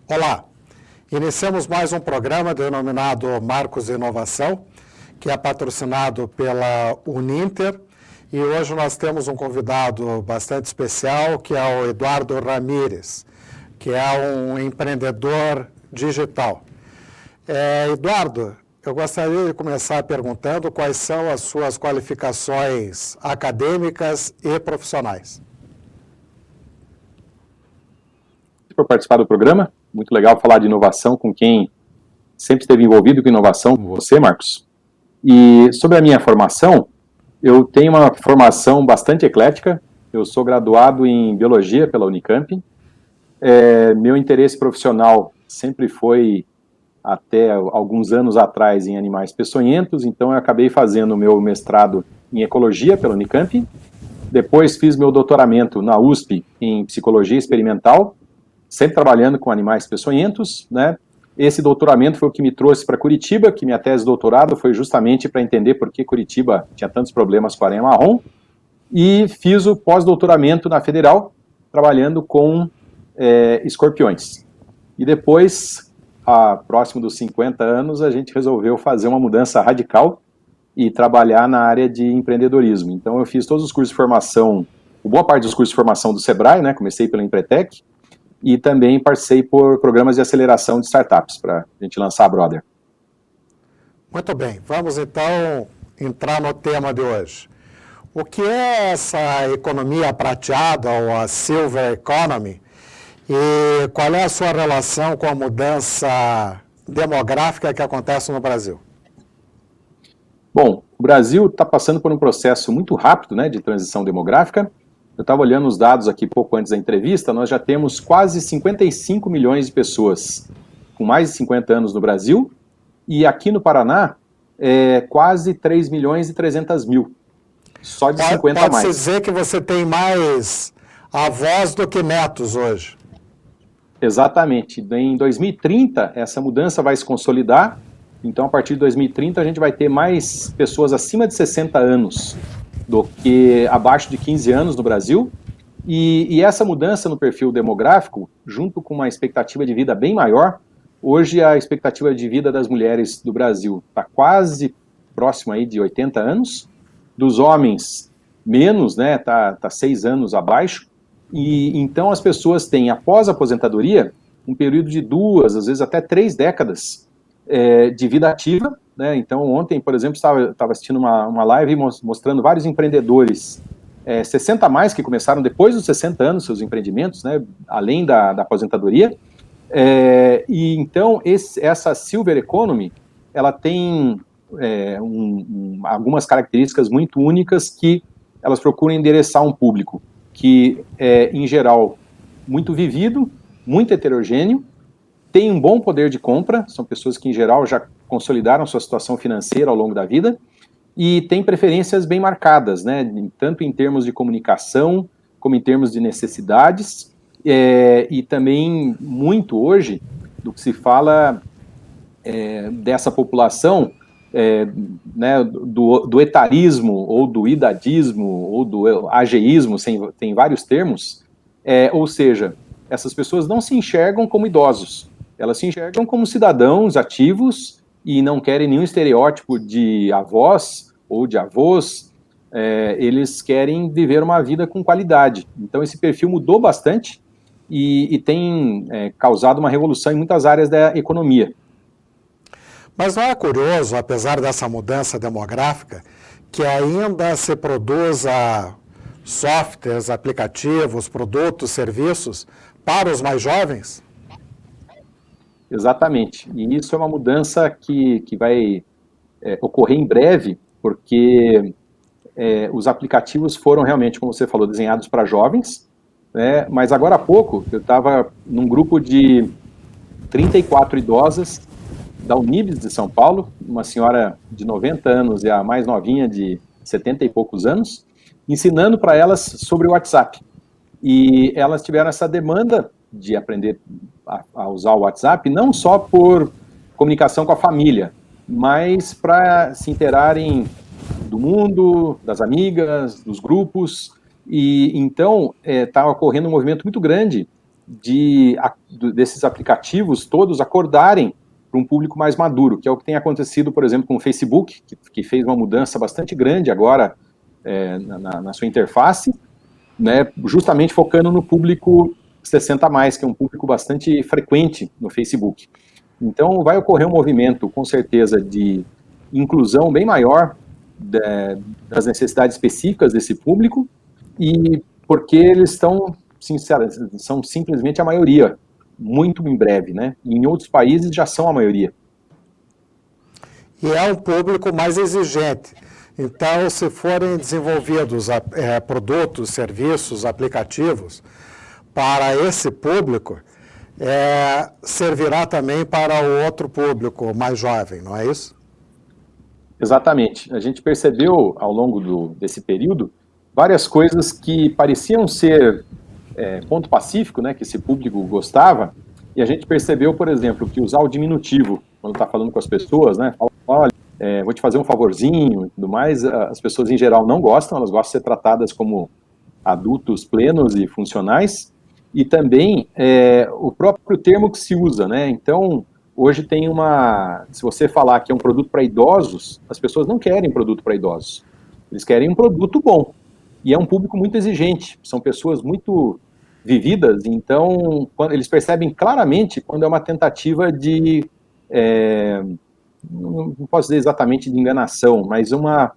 Olá, iniciamos mais um programa denominado Marcos Inovação, que é patrocinado pela Uninter, e hoje nós temos um convidado bastante especial, que é o Eduardo Ramírez, que é um empreendedor digital. Eduardo, eu gostaria de começar perguntando quais são as suas qualificações acadêmicas e profissionais. Por participar do programa, muito legal falar de inovação com quem sempre esteve envolvido com inovação, como você, Marcos. E sobre a minha formação, eu tenho uma formação bastante eclética. Eu sou graduado em Biologia pela Unicamp. Meu interesse profissional sempre foi, até alguns anos atrás, em animais peçonhentos, então eu acabei fazendo o meu mestrado em Ecologia pela Unicamp. Depois fiz meu doutoramento na USP em Psicologia Experimental, sempre trabalhando com animais peçonhentos, né? Esse doutoramento foi o que me trouxe para Curitiba, que minha tese de doutorado foi justamente para entender por que Curitiba tinha tantos problemas com a aranha marrom, e fiz o pós-doutoramento na Federal, trabalhando com escorpiões. E depois, próximo dos 50 anos, a gente resolveu fazer uma mudança radical e trabalhar na área de empreendedorismo. Então eu fiz todos os cursos de formação, boa parte dos cursos de formação do Sebrae, né? Comecei pela Empretec, e também passei por programas de aceleração de startups, para a gente lançar a Brother. Muito bem, vamos então entrar no tema de hoje. O que é essa economia prateada, ou a Silver Economy, e qual é a sua relação com a mudança demográfica que acontece no Brasil? Bom, o Brasil está passando por um processo muito rápido, né, de transição demográfica. Eu estava olhando os dados aqui pouco antes da entrevista, nós já temos quase 55 milhões de pessoas com mais de 50 anos no Brasil, e aqui no Paraná, quase 3 milhões e 300 mil, só de 50 a mais. Pode-se dizer que você tem mais avós do que netos hoje? Exatamente. Em 2030, essa mudança vai se consolidar, então a partir de 2030 a gente vai ter mais pessoas acima de 60 anos do que abaixo de 15 anos no Brasil, e essa mudança no perfil demográfico, junto com uma expectativa de vida bem maior, hoje a expectativa de vida das mulheres do Brasil está quase próximo aí de 80 anos, dos homens menos, né, tá 6 anos abaixo, e então as pessoas têm, após a aposentadoria, um período de 2, às vezes até 3 décadas de vida ativa, né? Então ontem, por exemplo, estava assistindo uma live mostrando vários empreendedores 60 a mais que começaram depois dos 60 anos seus empreendimentos, né? Além da aposentadoria, e então essa Silver Economy, ela tem algumas características muito únicas que elas procuram endereçar um público que é, em geral, muito vivido, muito heterogêneo, tem um bom poder de compra, são pessoas que, em geral, já consolidaram sua situação financeira ao longo da vida, e tem preferências bem marcadas, né, tanto em termos de comunicação, como em termos de necessidades, e também muito hoje do que se fala dessa população, né, do etarismo, ou do idadismo, ou do ageísmo, tem vários termos, ou seja, essas pessoas não se enxergam como idosos, elas se enxergam como cidadãos ativos e não querem nenhum estereótipo de avós ou de avós, eles querem viver uma vida com qualidade. Então esse perfil mudou bastante e tem causado uma revolução em muitas áreas da economia. Mas não é curioso, apesar dessa mudança demográfica, que ainda se produza softwares, aplicativos, produtos, serviços para os mais jovens? Exatamente, e isso é uma mudança que vai ocorrer em breve, porque os aplicativos foram realmente, como você falou, desenhados para jovens, né? Mas agora há pouco eu estava num grupo de 34 idosas da Unibis de São Paulo, uma senhora de 90 anos e a mais novinha de 70 e poucos anos, ensinando para elas sobre o WhatsApp. E elas tiveram essa demanda de aprender a usar o WhatsApp, não só por comunicação com a família, mas para se interarem do mundo, das amigas, dos grupos, e então está ocorrendo um movimento muito grande desses aplicativos todos acordarem para um público mais maduro, que é o que tem acontecido, por exemplo, com o Facebook, que fez uma mudança bastante grande agora na sua interface, né, justamente focando no público 60+, que é um público bastante frequente no Facebook. Então, vai ocorrer um movimento, com certeza, de inclusão bem maior das necessidades específicas desse público, e porque eles são simplesmente a maioria, muito em breve, né? E em outros países já são a maioria. E é um público mais exigente. Então, se forem desenvolvidos produtos, serviços, aplicativos para esse público, servirá também para o outro público mais jovem, não é isso? Exatamente. A gente percebeu ao longo desse período várias coisas que pareciam ser ponto pacífico, né, que esse público gostava, e a gente percebeu, por exemplo, que usar o diminutivo, quando está falando com as pessoas, né, fala, olha, vou te fazer um favorzinho e tudo mais, as pessoas em geral não gostam, elas gostam de ser tratadas como adultos plenos e funcionais, e também o próprio termo que se usa, né, então, hoje tem se você falar que é um produto para idosos, as pessoas não querem produto para idosos, eles querem um produto bom, e é um público muito exigente, são pessoas muito vividas, então eles percebem claramente quando é uma tentativa de, não posso dizer exatamente de enganação, mas uma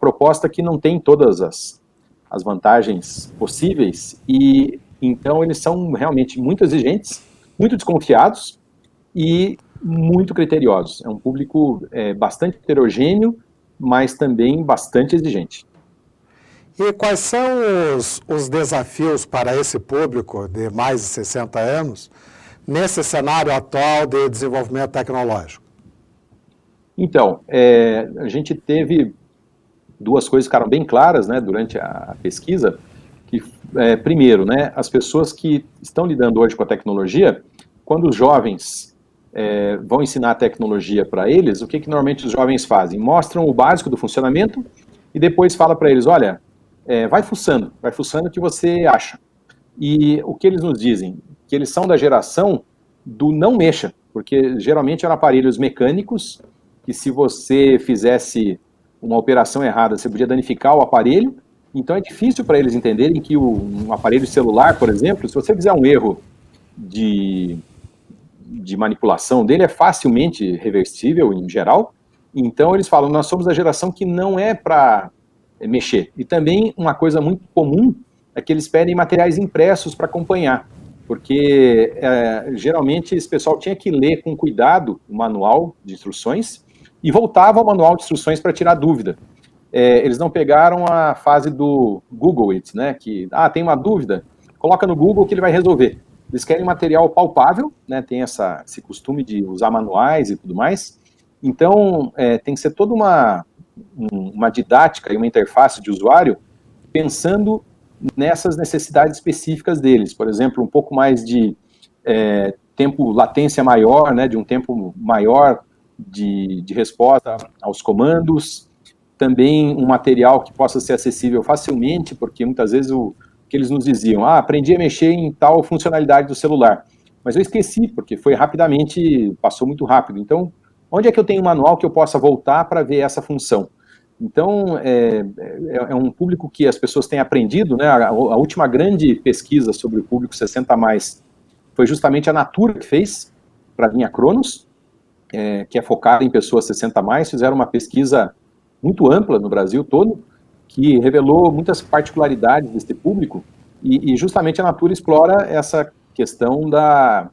proposta que não tem todas as vantagens possíveis, e então eles são realmente muito exigentes, muito desconfiados e muito criteriosos. É um público bastante heterogêneo, mas também bastante exigente. E quais são os desafios para esse público de mais de 60 anos nesse cenário atual de desenvolvimento tecnológico? Então, a gente teve duas coisas que ficaram bem claras, né, durante a pesquisa, que, primeiro, né, as pessoas que estão lidando hoje com a tecnologia, quando os jovens vão ensinar a tecnologia para eles, o que normalmente os jovens fazem? Mostram o básico do funcionamento e depois fala para eles, olha, vai fuçando o que você acha. E o que eles nos dizem? Que eles são da geração do não mexa, porque geralmente eram aparelhos mecânicos, que se você fizesse uma operação errada, você podia danificar o aparelho, então é difícil para eles entenderem que um aparelho celular, por exemplo, se você fizer um erro de manipulação dele, é facilmente reversível em geral, então eles falam, nós somos da geração que não é para mexer. E também uma coisa muito comum é que eles pedem materiais impressos para acompanhar, porque geralmente esse pessoal tinha que ler com cuidado o manual de instruções e voltava ao manual de instruções para tirar dúvida. Eles não pegaram a fase do Google It, né, que, tem uma dúvida, coloca no Google que ele vai resolver. Eles querem material palpável, né, tem esse costume de usar manuais e tudo mais, então tem que ser toda uma didática e uma interface de usuário pensando nessas necessidades específicas deles. Por exemplo, um pouco mais de latência maior, né, de um tempo maior de resposta aos comandos, também um material que possa ser acessível facilmente, porque muitas vezes o que eles nos diziam, aprendi a mexer em tal funcionalidade do celular, mas eu esqueci, porque foi rapidamente, passou muito rápido. Então, onde é que eu tenho um manual que eu possa voltar para ver essa função? Então, é um público que as pessoas têm aprendido, né? A última grande pesquisa sobre o público 60+, foi justamente a Natura que fez, para a linha Cronos, que é focada em pessoas 60+, fizeram uma pesquisa muito ampla no Brasil todo, que revelou muitas particularidades desse público, e justamente a Natura explora essa questão da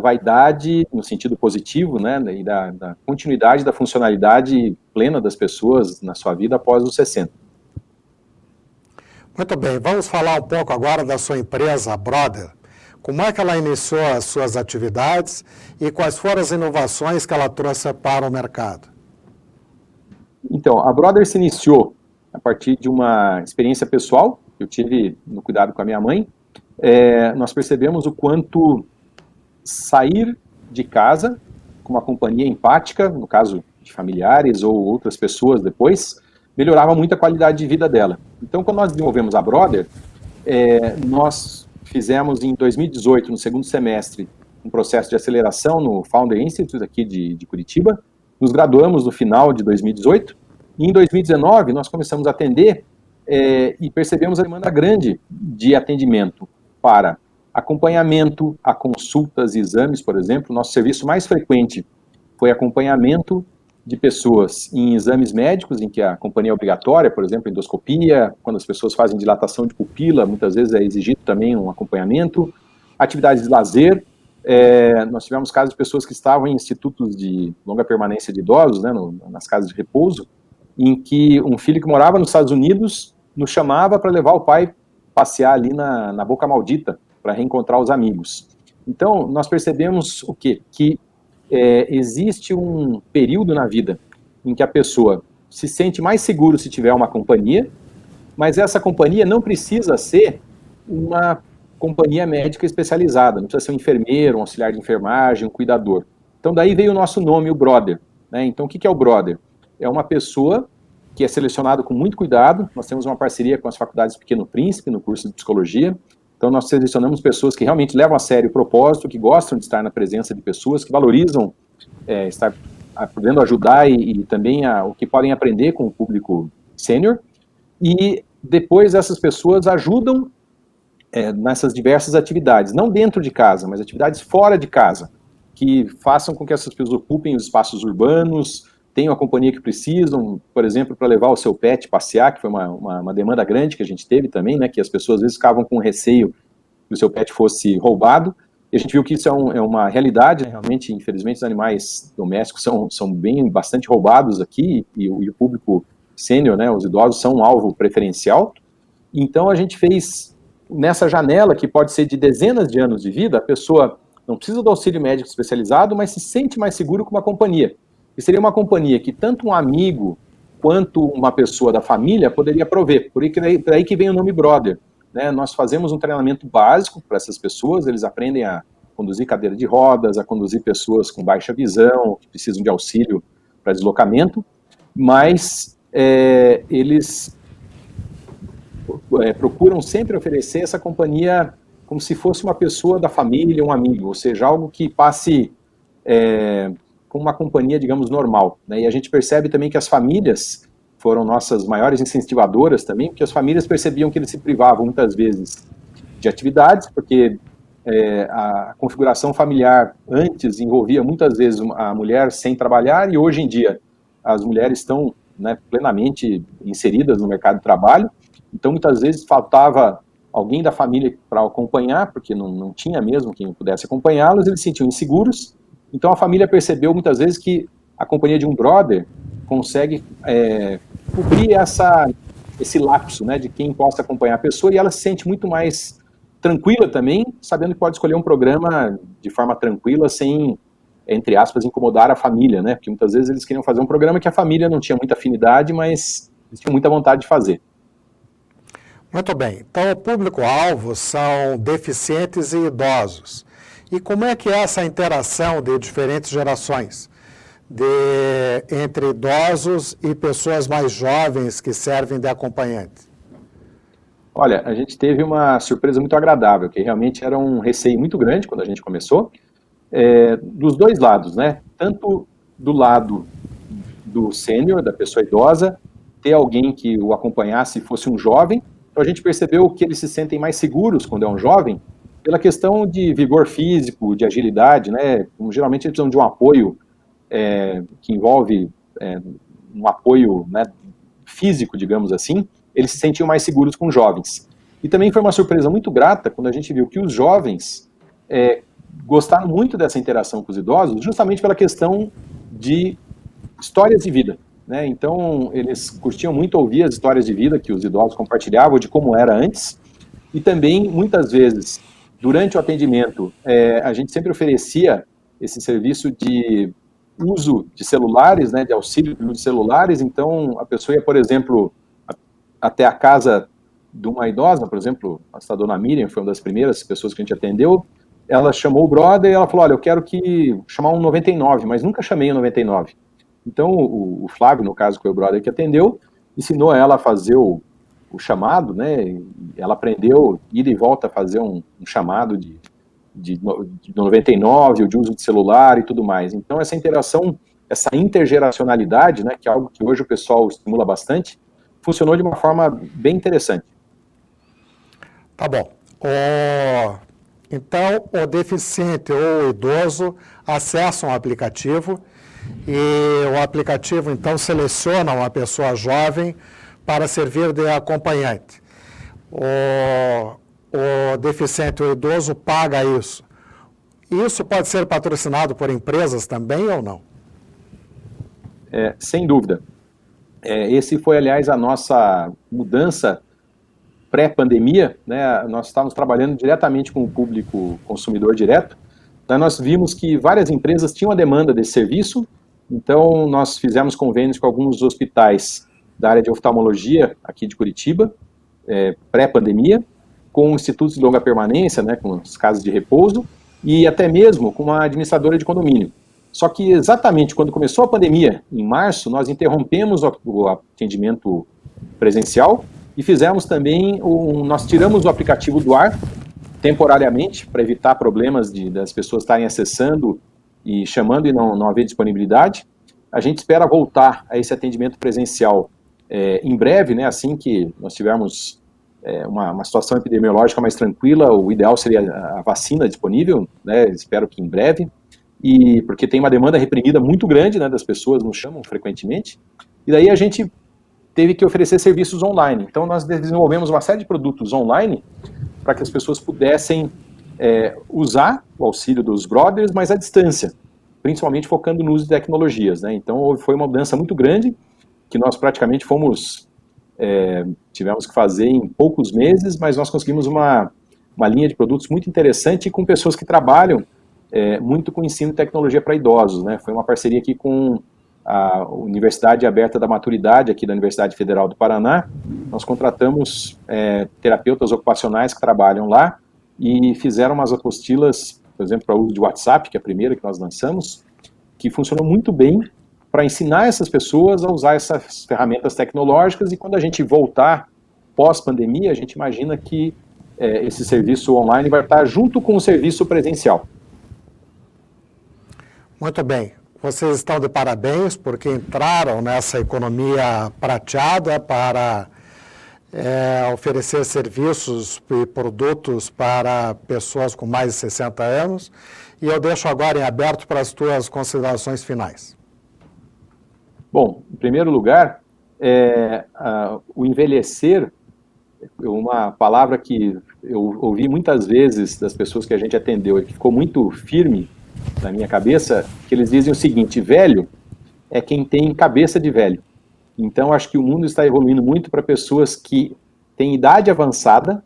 vaidade, no sentido positivo, né, e da continuidade da funcionalidade plena das pessoas na sua vida após os 60. Muito bem, vamos falar um pouco agora da sua empresa, a Brother. Como é que ela iniciou as suas atividades e quais foram as inovações que ela trouxe para o mercado? Então, a Brother se iniciou a partir de uma experiência pessoal que eu tive no cuidado com a minha mãe. Nós percebemos o quanto sair de casa com uma companhia empática, no caso de familiares ou outras pessoas depois, melhorava muito a qualidade de vida dela. Então, quando nós desenvolvemos a Brother, nós fizemos em 2018, no segundo semestre, um processo de aceleração no Founder Institute aqui de Curitiba. Nos graduamos no final de 2018 e em 2019 nós começamos a atender e percebemos a demanda grande de atendimento para acompanhamento a consultas e exames, por exemplo. Nosso serviço mais frequente foi acompanhamento de pessoas em exames médicos, em que a companhia é obrigatória, por exemplo, endoscopia, quando as pessoas fazem dilatação de pupila, muitas vezes é exigido também um acompanhamento. Atividades de lazer, nós tivemos casos de pessoas que estavam em institutos de longa permanência de idosos, né, nas casas de repouso, em que um filho que morava nos Estados Unidos nos chamava para levar o pai passear ali na Boca Maldita, para reencontrar os amigos. Então, nós percebemos o quê? Que existe um período na vida em que a pessoa se sente mais seguro se tiver uma companhia, mas essa companhia não precisa ser uma companhia médica especializada, não precisa ser um enfermeiro, um auxiliar de enfermagem, um cuidador. Então daí veio o nosso nome, o Brother, né? Então o que é o Brother? É uma pessoa que é selecionada com muito cuidado. Nós temos uma parceria com as faculdades Pequeno Príncipe no curso de psicologia. Então nós selecionamos pessoas que realmente levam a sério o propósito, que gostam de estar na presença de pessoas, que valorizam estar podendo ajudar e também o que podem aprender com o público sênior. E depois essas pessoas ajudam nessas diversas atividades, não dentro de casa, mas atividades fora de casa, que façam com que essas pessoas ocupem os espaços urbanos, tenham a companhia que precisam, por exemplo, para levar o seu pet passear, que foi uma demanda grande que a gente teve também, né, que as pessoas às vezes ficavam com receio que o seu pet fosse roubado, e a gente viu que isso é uma realidade, né? Realmente, infelizmente, os animais domésticos são bastante roubados aqui, e o público sênior, né, os idosos, são um alvo preferencial. Então a gente fez, nessa janela, que pode ser de dezenas de anos de vida, a pessoa não precisa do auxílio médico especializado, mas se sente mais seguro com uma companhia. E seria uma companhia que tanto um amigo quanto uma pessoa da família poderia prover. Por aí que vem o nome Brother, né? Nós fazemos um treinamento básico para essas pessoas, eles aprendem a conduzir cadeira de rodas, a conduzir pessoas com baixa visão, que precisam de auxílio para deslocamento, mas eles procuram sempre oferecer essa companhia como se fosse uma pessoa da família, um amigo, ou seja, algo que passe como uma companhia, digamos, normal, né? E a gente percebe também que as famílias foram nossas maiores incentivadoras também, porque as famílias percebiam que eles se privavam muitas vezes de atividades, porque a configuração familiar antes envolvia muitas vezes a mulher sem trabalhar, e hoje em dia as mulheres estão, né, plenamente inseridas no mercado de trabalho. Então muitas vezes faltava alguém da família para acompanhar, porque não tinha mesmo quem pudesse acompanhá-los, eles se sentiam inseguros. Então a família percebeu muitas vezes que a companhia de um brother consegue cobrir esse lapso, né, de quem possa acompanhar a pessoa, e ela se sente muito mais tranquila também, sabendo que pode escolher um programa de forma tranquila, sem, entre aspas, incomodar a família, né, porque muitas vezes eles queriam fazer um programa que a família não tinha muita afinidade, mas eles tinham muita vontade de fazer. Muito bem. Então, o público-alvo são deficientes e idosos. E como é que é essa interação de diferentes gerações, entre idosos e pessoas mais jovens que servem de acompanhante? Olha, a gente teve uma surpresa muito agradável, que realmente era um receio muito grande quando a gente começou, dos dois lados, né? Tanto do lado do sênior, da pessoa idosa, ter alguém que o acompanhasse fosse um jovem. Então a gente percebeu que eles se sentem mais seguros quando é um jovem, pela questão de vigor físico, de agilidade, né? Como geralmente eles precisam de um apoio que envolve um apoio, né, físico, digamos assim, eles se sentiam mais seguros com jovens. E também foi uma surpresa muito grata quando a gente viu que os jovens gostaram muito dessa interação com os idosos, justamente pela questão de histórias de vida, né? Então eles curtiam muito ouvir as histórias de vida que os idosos compartilhavam, de como era antes, e também, muitas vezes, durante o atendimento, a gente sempre oferecia esse serviço de uso de celulares, né, de auxílio de celulares. Então a pessoa ia, por exemplo, até a casa de uma idosa, por exemplo, a dona Miriam foi uma das primeiras pessoas que a gente atendeu. Ela chamou o brother e ela falou: olha, eu quero chamar um 99, mas nunca chamei um 99. Então o Flávio, no caso, que foi o brother que atendeu, ensinou ela a fazer o o chamado, né? Ela aprendeu ida e volta a fazer um chamado de 99, o de uso de celular e tudo mais. Então, essa interação, essa intergeracionalidade, né, que é algo que hoje o pessoal estimula bastante, funcionou de uma forma bem interessante. Tá bom. Então, o deficiente ou o idoso acessam o aplicativo e o aplicativo, então, seleciona uma pessoa jovem para servir de acompanhante. O deficiente ou idoso paga isso. Isso pode ser patrocinado por empresas também ou não? Sem dúvida. Esse foi, aliás, a nossa mudança pré-pandemia, né? Nós estávamos trabalhando diretamente com o público consumidor direto. Daí nós vimos que várias empresas tinham a demanda desse serviço, então nós fizemos convênios com alguns hospitais da área de oftalmologia aqui de Curitiba, pré-pandemia, com institutos de longa permanência, né, com as casas de repouso, e até mesmo com uma administradora de condomínio. Só que exatamente quando começou a pandemia, em março, nós interrompemos o atendimento presencial e fizemos também, nós tiramos o aplicativo do ar temporariamente para evitar problemas das pessoas estarem acessando e chamando e não haver disponibilidade. A gente espera voltar a esse atendimento presencial em breve, né, assim que nós tivermos uma situação epidemiológica mais tranquila. O ideal seria a vacina disponível, né, espero que em breve, e porque tem uma demanda reprimida muito grande, né, das pessoas nos chamam frequentemente, e daí a gente teve que oferecer serviços online. Então nós desenvolvemos uma série de produtos online para que as pessoas pudessem usar o auxílio dos brothers, mas à distância, principalmente focando no uso de tecnologias, né? Então foi uma mudança muito grande, que nós praticamente tivemos que fazer em poucos meses, mas nós conseguimos uma linha de produtos muito interessante com pessoas que trabalham muito com ensino de tecnologia para idosos, né? Foi uma parceria aqui com a Universidade Aberta da Maturidade, aqui da Universidade Federal do Paraná. Nós contratamos terapeutas ocupacionais que trabalham lá e fizeram umas apostilas, por exemplo, para o uso de WhatsApp, que é a primeira que nós lançamos, que funcionou muito bem para ensinar essas pessoas a usar essas ferramentas tecnológicas, e quando a gente voltar pós-pandemia, a gente imagina que esse serviço online vai estar junto com o serviço presencial. Muito bem. Vocês estão de parabéns porque entraram nessa economia prateada para oferecer serviços e produtos para pessoas com mais de 60 anos. E eu deixo agora em aberto para as tuas considerações finais. Bom, em primeiro lugar, o envelhecer, uma palavra que eu ouvi muitas vezes das pessoas que a gente atendeu e que ficou muito firme na minha cabeça, que eles dizem o seguinte: velho é quem tem cabeça de velho. Então, acho que o mundo está evoluindo muito para pessoas que têm idade avançada,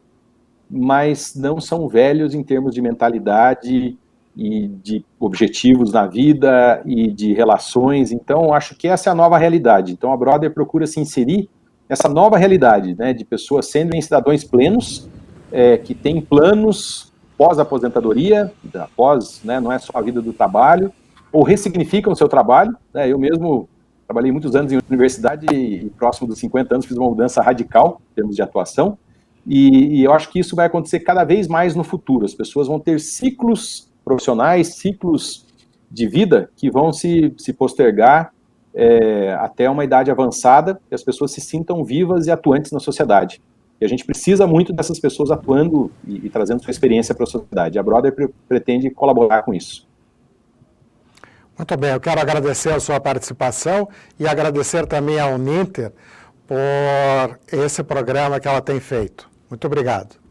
mas não são velhos em termos de mentalidade e de objetivos na vida e de relações. Então, acho que essa é a nova realidade. Então, a Brother procura se inserir nessa nova realidade, né, de pessoas sendo cidadãos plenos, que têm planos pós-aposentadoria, após, né, não é só a vida do trabalho, ou ressignificam o seu trabalho, né? Eu mesmo trabalhei muitos anos em universidade e próximo dos 50 anos fiz uma mudança radical em termos de atuação, e eu acho que isso vai acontecer cada vez mais no futuro. As pessoas vão ter ciclos profissionais, ciclos de vida que vão se postergar até uma idade avançada, que as pessoas se sintam vivas e atuantes na sociedade. E a gente precisa muito dessas pessoas atuando e trazendo sua experiência para a sociedade. A Brother pretende colaborar com isso. Muito bem, eu quero agradecer a sua participação e agradecer também à Uninter por esse programa que ela tem feito. Muito obrigado.